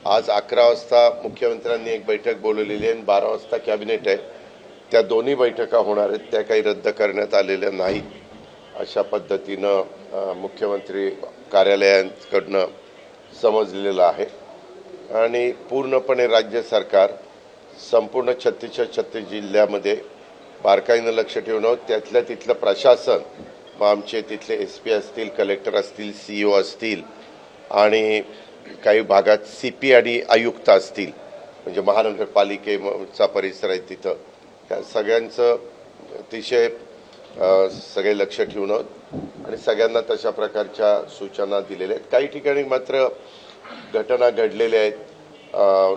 आज 11 वाजता मुख्यमंत्र्यांनी एक बैठक बोलवलेली आहे आणि 12 वाजता कॅबिनेट आहे. त्या दोन्ही बैठका होणार आहेत, त्या काही रद्द करण्यात आलेल्या नाहीत. अशा पद्धतीनं मुख्यमंत्री कार्यालयांकडनं समजलेलं आहे आणि पूर्णपणे राज्य सरकार संपूर्ण 36 जिल्ह्यामध्ये बारकाईनं लक्ष ठेवणं, त्यातल्या तिथलं प्रशासन, मग आमचे तिथले SP असतील, कलेक्टर असतील, CEO असतील आणि काही भागात CP आणि आयुक्त असतील, म्हणजे महानगरपालिकेचा परिसर आहे तिथं, त्या सगळ्यांचं अतिशय सगळे लक्ष ठेवणं आणि सगळ्यांना तशा प्रकारच्या सूचना दिलेल्या आहेत. काही ठिकाणी मात्र घटना घडलेल्या आहेत.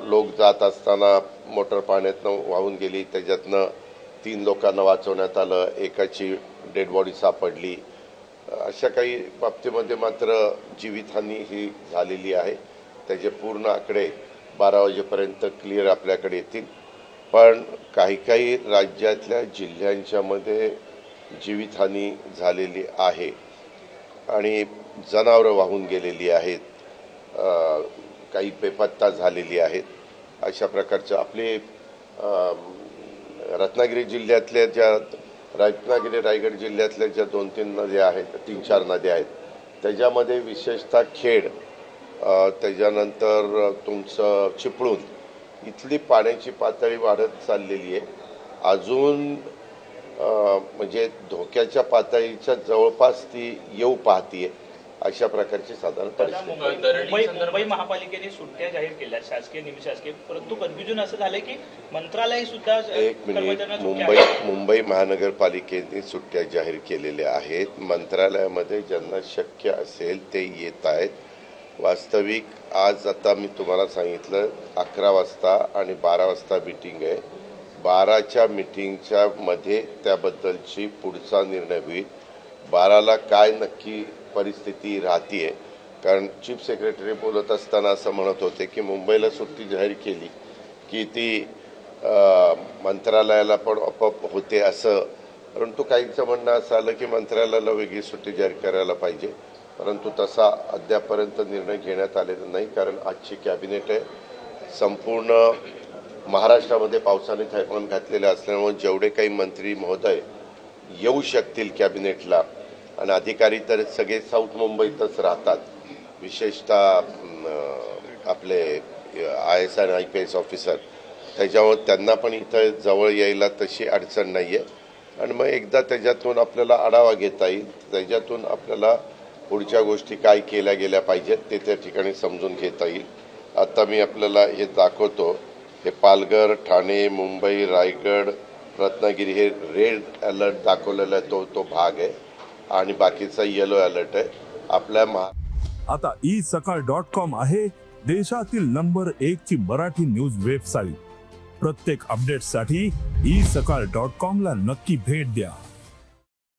लोक जात असताना मोटर पाण्यातनं वाहून गेली, त्याच्यातनं 3 लोकांना वाचवण्यात आलं, एकाची डेड बॉडी सापडली. अशा काही बाबतीमध्ये मात्र जीवितहानी ही झालेली आहे. त्याचे पूर्ण आकडे 12 वाजेपर्यंत क्लिअर आपल्याकडे येतील. पण काही राज्यातल्या जिल्ह्यांच्यामध्ये जीवितहानी झालेली आहे आणि जनावरं वाहून गेलेली आहेत, काही बेपत्ता झालेली आहेत. अशा प्रकारचं आपले रत्नागिरी जिल्ह्यातल्या रायगड जिल्ह्यातल्या ज्या 2-3 नद्या आहेत, 3-4 नद्या आहेत, त्याच्यामध्ये विशेषतः खेड, त्याच्यानंतर तुमचं चिपळूण इथली पाण्याची पातळी वाढत चाललेली आहे. अजून म्हणजे धोक्याच्या पातळीच्या जवळपास ती येऊ पाहतीये. अशा प्रकारची साधारण मुंबई महापालिकेने सुट्ट्या जाहीर केल्या, शासकीय निमशासकीय, परंतु कन्फ्युजन असं झालंय की मंत्रालय सुद्धा मुंबई महानगरपालिकेने सुट्ट्या जाहीर केलेल्या आहेत. मंत्रालयामध्ये ज्यांना शक्य असेल ते येत आहेत. वास्तविक आज आता मी तुम्हाला सांगितलं 11 वाजता आणि 12 वाजता मीटिंग आहे. 12च्या मीटिंगच्या मध्ये त्याबद्दलची पुढचा निर्णय होईल. 12ला काय नक्की परिस्थिती राहतीये, कारण चीफ सेक्रेटरी बोलत असताना असं म्हणत होते की मुंबईला सुट्टी जाहीर केली की ती मंत्रालयाला पण आपोआप होते असं, परंतु काहींचं म्हणणं असं आलं की मंत्रालयाला वेगळी सुट्टी जाहीर करायला पाहिजे. परंतु तसा अद्यापर्यंत निर्णय घेण्यात आलेला नाही, कारण आजची कॅबिनेट आहे. संपूर्ण महाराष्ट्रामध्ये पावसाने थैमान घातलेलं असल्यामुळे जेवढे काही मंत्री महोदय येऊ शकतील कॅबिनेटला, आणि अधिकारी तर सगळे साऊथ मुंबईतच राहतात, विशेषतः आपले IAS आणि IPS ऑफिसर, त्याच्यामुळे त्यांना पण इथं जवळ यायला तशी अडचण नाही आहे. आणि मग एकदा त्याच्यातून आपल्याला आढावा घेता येईल, त्याच्यातून आपल्याला पुढच्या गोष्टी काय केल्या गेल्या पाहिजेत ते त्या ठिकाणी समजून घेता येईल. आता मी आपल्याला हे दाखवतो. हे पालघर, ठाणे, मुंबई, रायगड, रत्नागिरी हे रेड अलर्ट दाखवलेला आहे, तो भाग आहे आणि बाकीचा येलो अलर्ट आहे. आपल्या आता isakal.com आहे देशातील नंबर 1 ची मराठी न्यूज वेबसाईट. प्रत्येक अपडेटसाठी isakal.com ला नक्की भेट द्या.